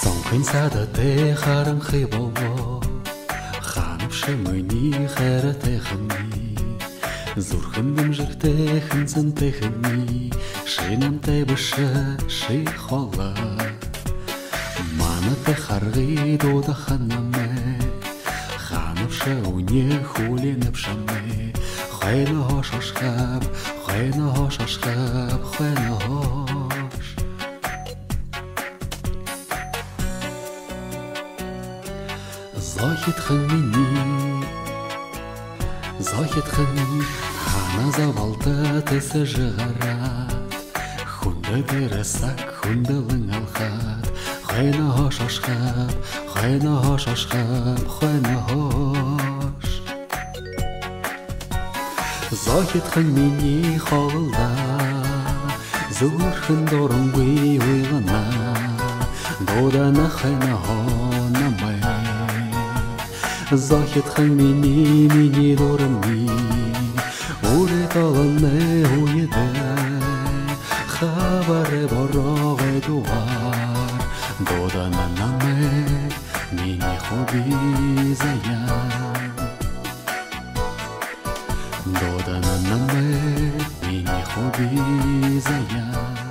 Соңқын садыты қарым қиболо, Ханымшы мүні қәрі тәхімні, Зұрхындым жүртәхін зінтәхімні, Шынам тәбіші ши қолы. Маны тәхарғы дода ханамы, Ханымшы уне хуленіп шамы, Хайны хош ашқап, хайны хош ашқап, хайны хош. Захитхын мені, захитхын, хана завалды тесі жығарат, Хунды дырысак, хундылың алхат, хайны хош ашқап, хайны хош ашқап, хайны хош. Захитхын мені қолылда, Зұрхын дорыңғый ойлана, Доданы хайны хонамай. Захитхын мені дорыңғый, Уры талыны уйды, Хабары борағай дуар, Доданы намы мені хоби заян. Доданы намы мені хоби заян.